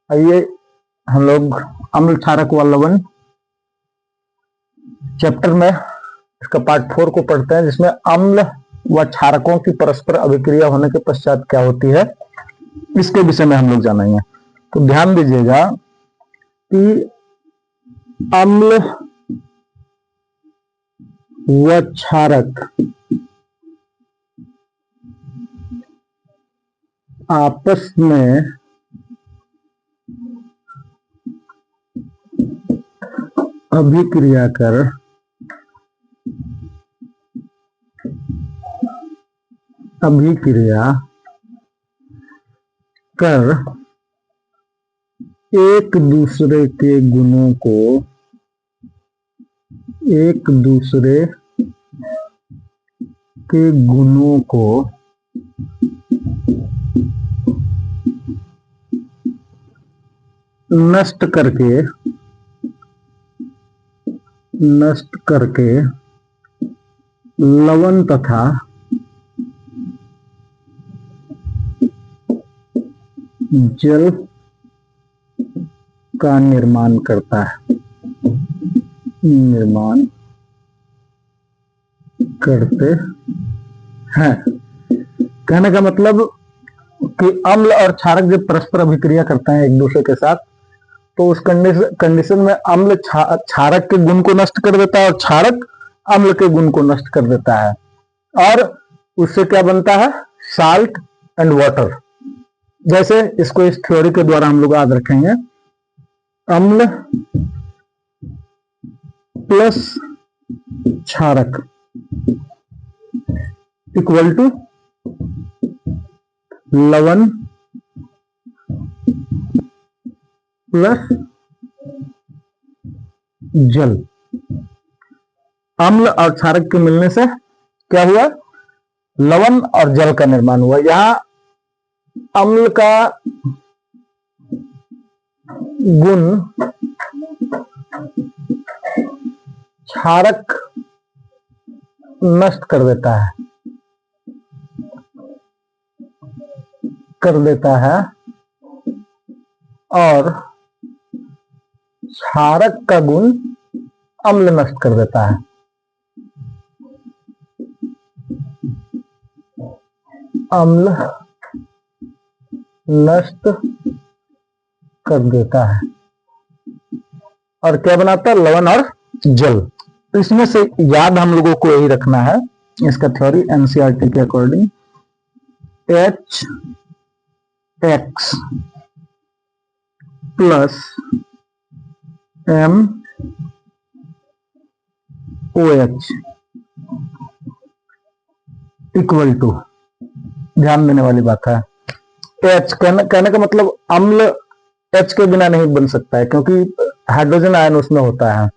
आइए हम लोग अम्ल क्षारक व लवण चैप्टर में इसका पार्ट 4 को पढ़ते हैं, जिसमें अम्ल व क्षारकों की परस्पर अभिक्रिया होने के पश्चात क्या होती है, इसके विषय में हम लोग जानेंगे। तो ध्यान दीजिएगा कि अम्ल व क्षारक आपस में अभिक्रिया कर एक दूसरे के गुणों को नष्ट करके लवण तथा जल का निर्माण करता है, करते हैं। कहने का मतलब कि अम्ल और क्षारक जब परस्पर अभिक्रिया करते हैं एक दूसरे के साथ, तो उस कंडीशन में अम्ल क्षारक के गुण को नष्ट कर देता है और क्षारक अम्ल के गुण को नष्ट कर देता है, और उससे क्या बनता है, साल्ट एंड वाटर। जैसे इसको इस थ्योरी के द्वारा हम लोग याद रखेंगे, अम्ल प्लस क्षारक इक्वल टू लवण प्लस जल। अम्ल और क्षारक के मिलने से क्या हुआ, लवण और जल का निर्माण हुआ। यहां अम्ल का गुण क्षारक नष्ट कर देता है और क्षारक का गुण अम्ल नष्ट कर देता है। अम्ल नष्ट कर देता है और क्या बनाता है, लवण और जल। इसमें से याद हम लोगों को यही रखना है, इसका थ्योरी एनसीईआरटी के according HX plus MOH equal to, ध्यान देने वाली बात है, H कहने का मतलब अम्ल H के बिना नहीं बन सकता है, क्योंकि हाइड्रोजन आयन उसमें होता है,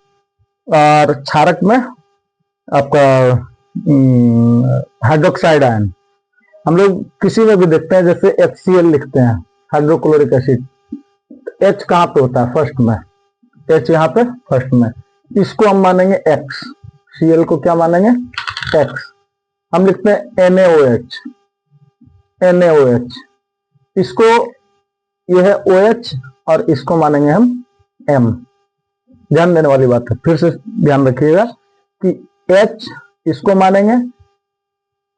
और क्षारक में आपका हाइड्रोक्साइड आयन। हम लोग किसी में भी देखते हैं, जैसे HCl लिखते हैं, हाइड्रोक्लोरिक एसिड, H कहाँ पे होता है, फर्स्ट में, H यहाँ पे फर्स्ट में, इसको हम मानेंगे X, Cl को क्या मानेंगे, X। हम लिखते हैं NaOH, इसको, यह है OH और इसको मानेंगे हम M। ध्यान देने वाली बात है, फिर से ध्यान रखिएगा कि H इसको मानेंगे,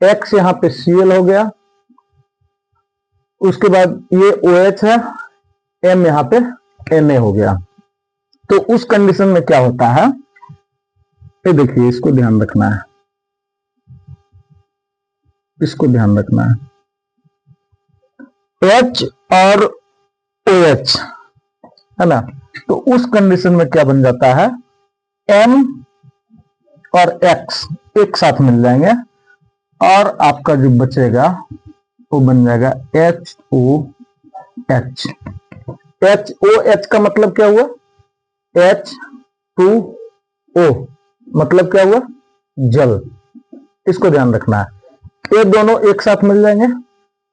X यहाँ पे Cl हो गया, उसके बाद ये OH है, M यहाँ पे Na हो गया। तो उस कंडीशन में क्या होता है, ये देखिए, इसको ध्यान रखना है, H और OH है ना, तो उस कंडीशन में क्या बन जाता है, M और X एक साथ मिल जाएंगे और आपका जो बचेगा वो बन जाएगा HOH। HOH का मतलब क्या हुआ, H2O मतलब क्या हुआ, जल। इसको ध्यान रखना है, ये दोनों एक साथ मिल जाएंगे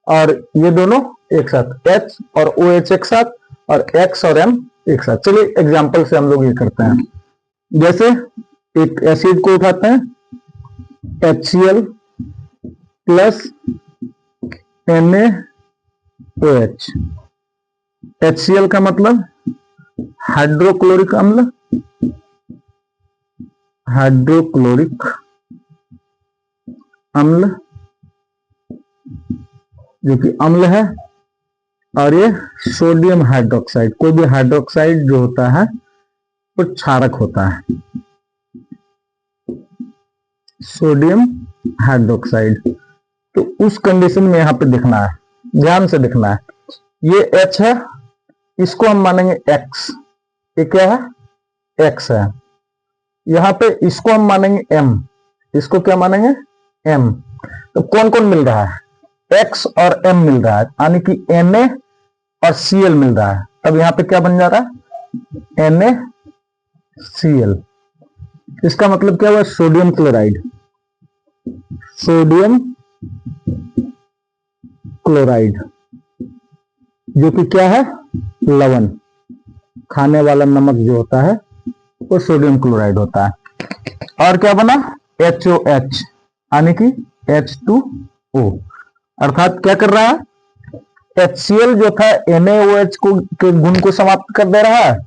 और ये दोनों एक साथ, H और OH एक साथ और X और M एक साथ। चलिए एग्जांपल से हम लोग ये करते हैं, जैसे एक एसिड को उठाते हैं, HCl प्लस NaOH, HCl का मतलब हाइड्रोक्लोरिक अम्ल, हाइड्रोक्लोरिक अम्ल जो कि अम्ल है। और ये सोडियम हाइड्रोक्साइड, कोई भी हाइड्रोक्साइड जो होता है वो क्षारक होता है, सोडियम हाइड्रोक्साइड। तो उस कंडीशन में यहां पे देखना है, ध्यान से देखना है। ये H है, इसको हम मानेंगे X, ये क्या है, X है। यहां पे इसको हम मानेंगे M, इसको क्या मानेंगे, M। तो कौन कौन मिल रहा है, X और M मिल रहा है, यानी कि Na और Cl मिल रहा है। तब यहां पे क्या बन जा रहा है, NaCl। इसका मतलब क्या हुआ, सोडियम क्लोराइड, सोडियम क्लोराइड जो कि क्या है, लवण, खाने वाला नमक जो होता है वो सोडियम क्लोराइड होता है। और क्या बना, HOH, यानी कि H2O। अर्थात क्या कर रहा है, HCl जो था NaOH के गुण को समाप्त कर दे रहा है,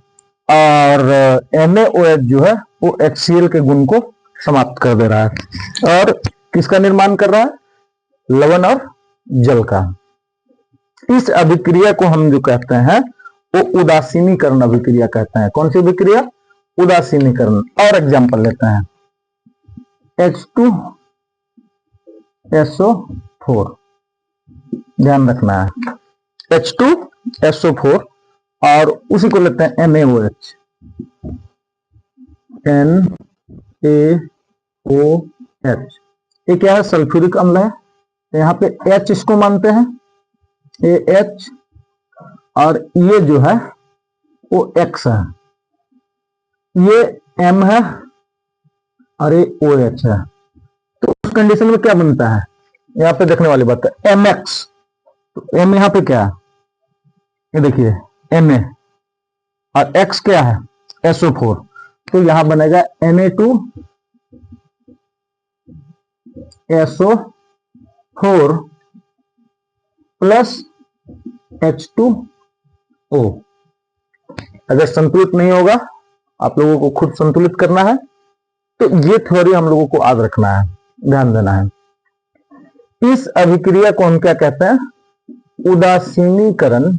और NaOH जो है वो HCl के गुण को समाप्त कर दे रहा है। और किसका निर्माण कर रहा है, लवण और जल का। इस अभिक्रिया को हम जो कहते हैं वो उदासीनीकरण अभिक्रिया कहते हैं। कौन सी अभिक्रिया, उदासीनीकरण। और एग्जांपल लेते हैं, H2SO4, ध्यान रखना है, H2SO4। और उसी को लेते हैं NaOH, NaOH। ये क्या है, सल्फ्यूरिक अम्ल है। यहाँ पे H इसको मानते हैं, AH, और ये जो है वो X है, ये M है और ये OH है। तो उस कंडीशन में क्या बनता है, यहाँ पे देखने वाली बात है, MX। तो M यहाँ पे क्या है, ये देखिए Na, और X क्या है, SO4। तो यहां बनेगा Na2SO4 प्लस H2O। अगर संतुलित नहीं होगा, आप लोगों को खुद संतुलित करना है, तो ये थ्योरी हम लोगों को याद रखना है, ध्यान देना है। इस अभिक्रिया को हम क्या कहते हैं, उदासीनीकरण,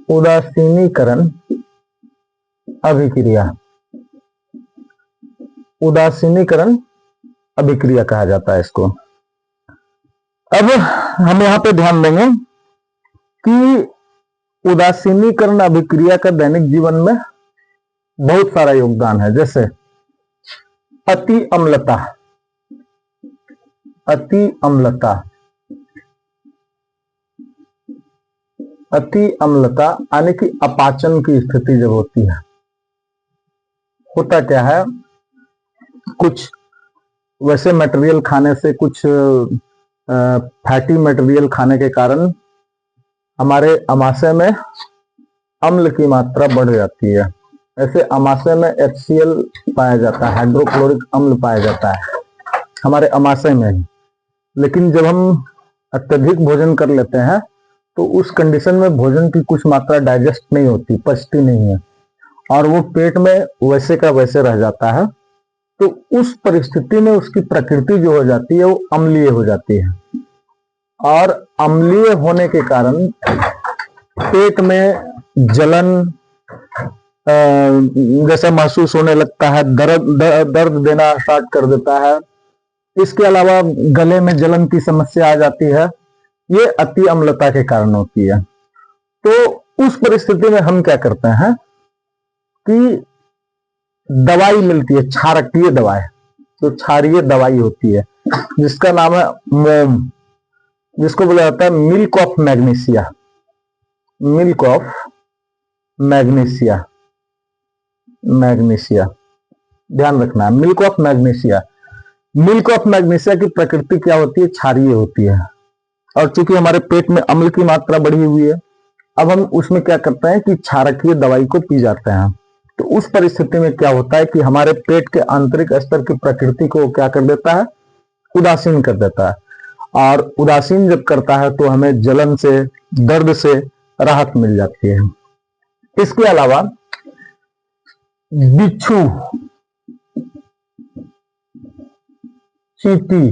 उदासीनीकरण अभिक्रिया, उदासीनीकरण अभिक्रिया कहा जाता है इसको। अब हम यहां पे ध्यान देंगे कि उदासीनीकरण अभिक्रिया का दैनिक जीवन में बहुत सारा योगदान है। जैसे अति अम्लता, अति अम्लता, अति अम्लता यानी कि अपाचन की स्थिति जब होती है, होता क्या है, कुछ वैसे मटेरियल खाने से, कुछ फैटी मटेरियल खाने के कारण हमारे अमाशय में अम्ल की मात्रा बढ़ जाती है। ऐसे अमाशय में HCl पाया जाता है, हाइड्रोक्लोरिक अम्ल पाया जाता है हमारे अमाशय में ही। लेकिन जब हम अत्यधिक भोजन कर लेते हैं तो उस कंडीशन में भोजन की कुछ मात्रा डाइजेस्ट नहीं होती, पचती नहीं है, और वो पेट में वैसे का वैसे रह जाता है। तो उस परिस्थिति में उसकी प्रकृति जो हो जाती है वो अम्लीय हो जाती है, और अम्लीय होने के कारण पेट में जलन जैसा महसूस होने लगता है, दर्द देना स्टार्ट कर देता है। इसके अलावा गले में जलन की समस्या आ जाती है, ये अति अम्लता के कारण होती है। तो उस परिस्थिति में हम क्या करते हैं कि दवाई मिलती है, क्षारकीय दवाई, तो क्षारीय दवाई होती है जिसका नाम है मोम, जिसको बोला जाता है milk of magnesia, milk of magnesia, magnesia, ध्यान रखना है, milk of magnesia. Milk of magnesia की प्रकृति क्या होती है, क्षारीय होती है। और चूंकि हमारे पेट में अम्ल की मात्रा बढ़ी हुई है, अब हम उसमें क्या करते हैं कि क्षारकीय दवाई को पी जाते हैं। तो उस परिस्थिति में क्या होता है कि हमारे पेट के आंतरिक स्तर की प्रकृति को क्या कर देता है, उदासीन कर देता है। और उदासीन जब करता है तो हमें जलन से, दर्द से राहत मिल जाती है। इसके अलावा बिच्छू, चींटी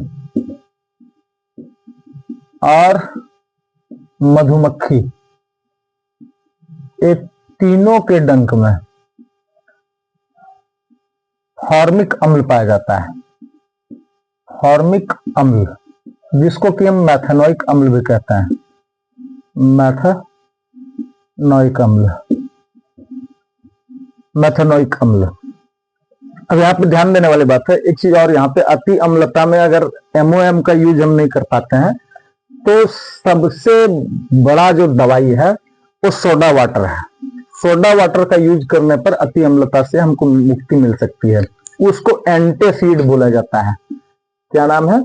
और मधुमक्खी, ये तीनों के डंक में फॉर्मिक अम्ल पाया जाता है। फॉर्मिक अम्ल, जिसको कि हम मैथेनोइक अम्ल भी कहते हैं, मैथेनोइक अम्ल, मैथेनोइक अम्ल। अब यहाँ पे ध्यान देने वाली बात है एक चीज और, यहाँ पे अति अम्लता में अगर MOM का यूज हम नहीं कर पाते हैं तो सबसे बड़ा जो दवाई है वो सोडा वाटर है। सोडा वाटर का यूज करने पर अति अम्लता से हमको मुक्ति मिल सकती है। उसको एंटेसीड बोला जाता है। क्या नाम है?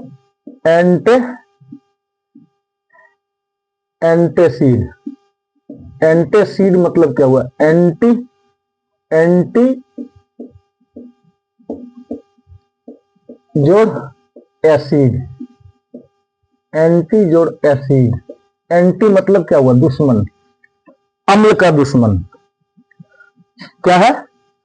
एंटेसीड। एंटेसीड मतलब क्या हुआ? एंटी जोड़ एसिड, एंटी जोड़ एसिड। एंटी मतलब क्या हुआ? दुश्मन, अम्ल का दुश्मन। क्या है?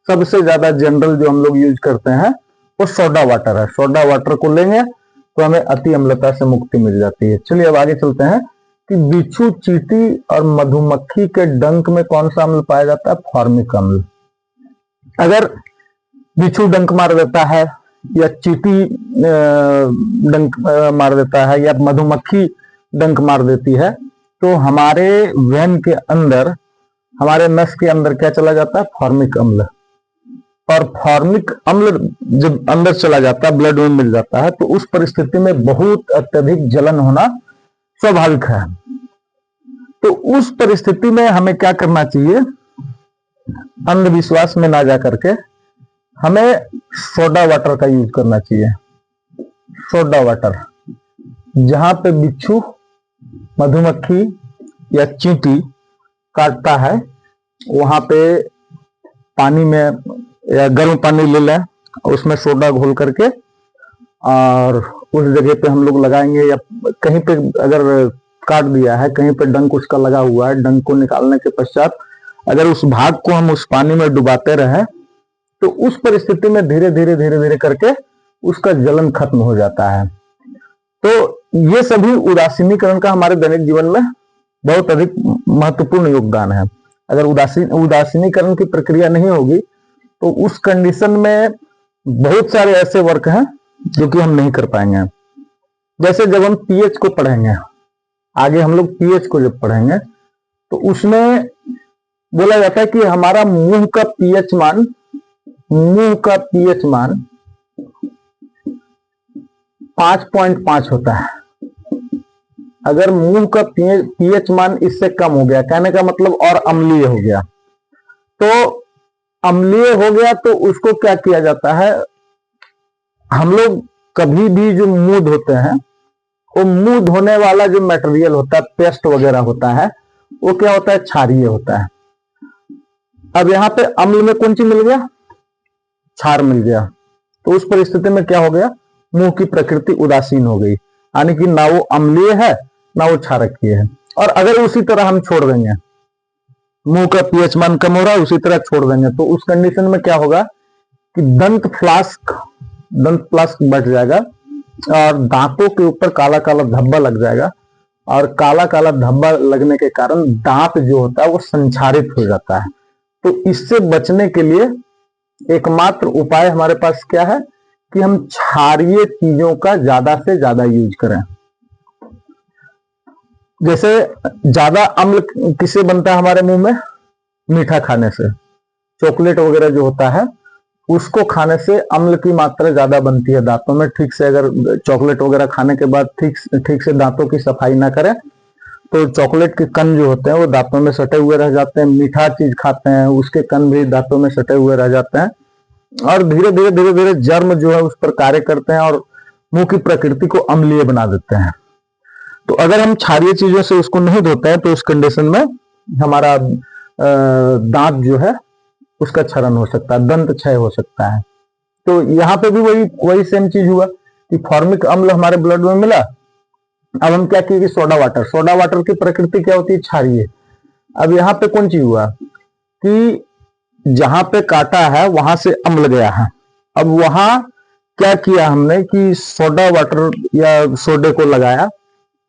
सबसे ज्यादा जनरल जो हम लोग यूज करते हैं वो सोडा वाटर है। सोडा वाटर को लेंगे तो हमें अति अम्लता से मुक्ति मिल जाती है। चलिए अब आगे चलते हैं कि बिच्छू, चींटी और मधुमक्खी के डंक में कौन सा अम्ल पाया जाता है? फॉर्मिक अम्ल। अगर बिच्छू डंक मार देता है या चींटी डंक मार देता है या मधुमक्खी डंक मार देती है तो हमारे वेन के अंदर, हमारे नस के अंदर क्या चला जाता है? फॉर्मिक अम्ल। और फॉर्मिक अम्ल जब अंदर चला जाता है, ब्लड में मिल जाता है, तो उस परिस्थिति में बहुत अत्यधिक जलन होना स्वाभाविक है। तो उस परिस्थिति में हमें क्या करना चाहिए? अंधविश्वास में ना जा करके हमें सोडा वाटर का यूज करना चाहिए। सोडा वाटर, जहां पे बिच्छू, मधुमक्खी या चींटी काटता है वहां पे पानी में या गर्म पानी ले लें, उसमें सोडा घोल करके और उस जगह पे हम लोग लगाएंगे, या कहीं पे अगर काट दिया है, कहीं पे डंक उसका लगा हुआ है, डंक को निकालने के पश्चात अगर उस भाग को हम उस पानी में डुबाते रहे तो उस परिस्थिति में धीरे धीरे करके उसका जलन खत्म हो जाता है। तो ये सभी उदासीनीकरण का हमारे दैनिक जीवन में बहुत अधिक महत्वपूर्ण योगदान है। अगर उदासीनीकरण की प्रक्रिया नहीं होगी तो उस कंडीशन में बहुत सारे ऐसे वर्क हैं जो कि हम नहीं कर पाएंगे। जैसे जब हम पीएच को पढ़ेंगे, आगे हम लोग पीएच को जब पढ़ेंगे तो उसमें बोला जाता है कि हमारा मुंह का पीएच मान 5.5 होता है। अगर मुंह का पीएच मान इससे कम हो गया, कहने का मतलब और अम्लीय हो गया, तो अम्लीय हो गया तो उसको क्या किया जाता है? हम लोग कभी भी जो मुंह धोते हैं, वो मुंह धोने वाला जो मटेरियल होता है, पेस्ट वगैरह होता है, वो क्या होता है? क्षारीय होता है। अब यहाँ पे अम्ल में कौन सी मिल गया? क्षार मिल गया। तो उस परिस्थिति में क्या हो गया? मुंह की प्रकृति उदासीन हो गई, यानी कि ना वो अम्लीय है ना वो क्षारकीय है। और अगर उसी तरह हम छोड़ देंगे, मुंह का पीएच मान कम हो रहा है, उसी तरह छोड़ देंगे, तो उस कंडीशन में क्या होगा कि दंत फ्लास्क बढ़ जाएगा और दांतों के ऊपर काला काला धब्बा लग जाएगा, और काला काला धब्बा लगने के कारण दांत जो होता है वो संक्षारित हो जाता है। तो इससे बचने के लिए एकमात्र उपाय हमारे पास क्या है कि हम क्षारीय चीजों का ज्यादा से ज्यादा यूज करें। जैसे ज्यादा अम्ल किससे बनता है हमारे मुंह में? मीठा खाने से। चॉकलेट वगैरह जो होता है उसको खाने से अम्ल की मात्रा ज्यादा बनती है दांतों में। ठीक से अगर चॉकलेट वगैरह खाने के बाद ठीक से दांतों की सफाई ना करें तो चॉकलेट के कण जो होते हैं वो दांतों में सटे हुए रह जाते हैं। मीठा चीज खाते हैं उसके कण भी दांतों में सटे हुए रह जाते हैं, और धीरे धीरे जर्म जो है उस पर कार्य करते हैं और मुंह की प्रकृति को अम्लीय बना देते हैं। तो अगर हम क्षारीय चीजों से उसको नहीं धोते हैं तो उस कंडीशन में हमारा दांत जो है उसका क्षरण हो सकता है, दंत क्षय हो सकता है। तो यहाँ पे भी वही सेम चीज हुआ कि फॉर्मिक अम्ल हमारे ब्लड में मिला। अब हम क्या किए कि सोडा वाटर की प्रकृति क्या होती है? क्षारीय। अब यहाँ पे कौन चीज हुआ कि जहां पे काटा है वहां से अम्ल गया है। अब वहां क्या किया हमने कि सोडा वाटर या सोडे को लगाया,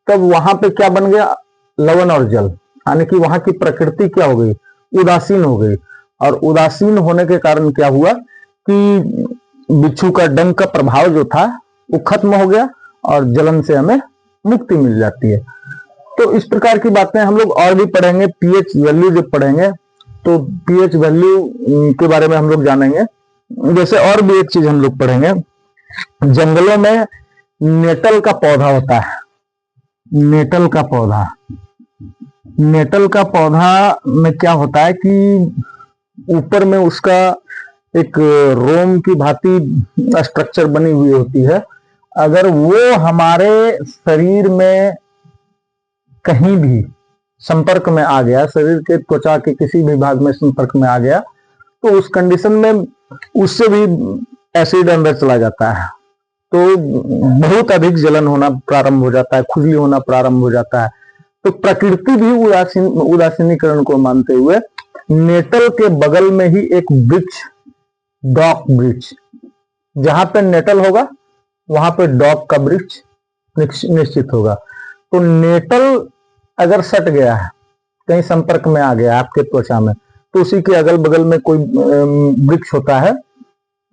तब वहां पे क्या बन गया, लवण और जल, यानी कि वहां की प्रकृति क्या हो गई, उदासीन हो गई। और उदासीन होने के कारण क्या हुआ कि बिच्छू का डंक का प्रभाव जो था वो खत्म हो गया और जलन से हमें मुक्ति मिल जाती है। तो इस प्रकार की बातें हम लोग और भी पढ़ेंगे। पीएच वैल्यू जब पढ़ेंगे तो पीएच वैल्यू के बारे में हम लोग जानेंगे। जैसे और भी एक चीज हम लोग पढ़ेंगे, जंगलों में नेटल का पौधा होता है। नेटल का पौधा, नेटल का पौधा में क्या होता है कि ऊपर में उसका एक रोम की भांति स्ट्रक्चर बनी हुई होती है। अगर वो हमारे शरीर में कहीं भी संपर्क में आ गया, शरीर के त्वचा के किसी भी भाग में संपर्क में आ गया, तो उस कंडीशन में उससे भी एसिड अंदर चला जाता है, तो बहुत अधिक जलन होना प्रारंभ हो जाता है, खुजली होना प्रारंभ हो जाता है। तो प्रकृति भी उदासीनीकरण को मानते हुए नेटल के बगल में ही एक वृक्ष, डॉक वृक्ष, जहां पे नेटल होगा वहां पे डॉक का वृक्ष निश्चित होगा। तो नेटल अगर सट गया है, कहीं संपर्क में आ गया आपके त्वचा में, तो उसी के अगल बगल में कोई वृक्ष होता है,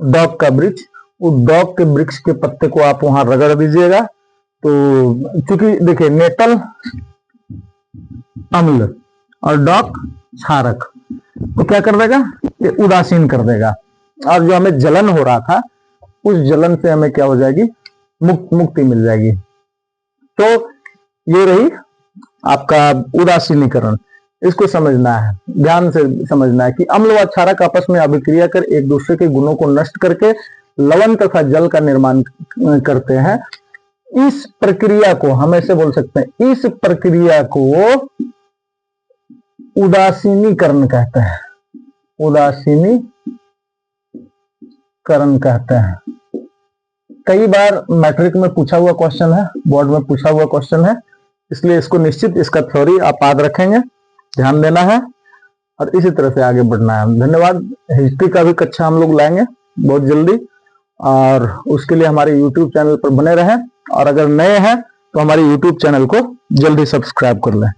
डॉक का वृक्ष, उस डॉक के वृक्ष के पत्ते को आप वहां रगड़ दीजिएगा। तो चूंकि देखिए नेटल अम्ल और डॉक क्षारक, तो क्या कर देगा, ये उदासीन कर देगा। और जो हमें जलन हो रहा था उस जलन से हमें क्या हो जाएगी, मुक्ति मिल जाएगी। तो ये रही आपका उदासीनीकरण। इसको समझना है, ध्यान से समझना है कि अम्ल व क्षारक आपस में अभिक्रिया कर एक दूसरे के गुणों को नष्ट करके लवण तथा जल का निर्माण करते हैं। इस प्रक्रिया को हम ऐसे बोल सकते हैं, इस प्रक्रिया को उदासीनीकरण कहते हैं। उदासीनीकरण कहते हैं। कई बार मैट्रिक में पूछा हुआ क्वेश्चन है, बोर्ड में पूछा हुआ क्वेश्चन है, इसलिए इसको निश्चित इसका थ्योरी आप याद रखेंगे, ध्यान देना है और इसी तरह से आगे बढ़ना है। धन्यवाद। हिस्ट्री का भी कक्षा हम लोग लाएंगे बहुत जल्दी, और उसके लिए हमारे YouTube चैनल पर बने रहें, और अगर नए हैं तो हमारे YouTube चैनल को जल्दी सब्सक्राइब कर लें।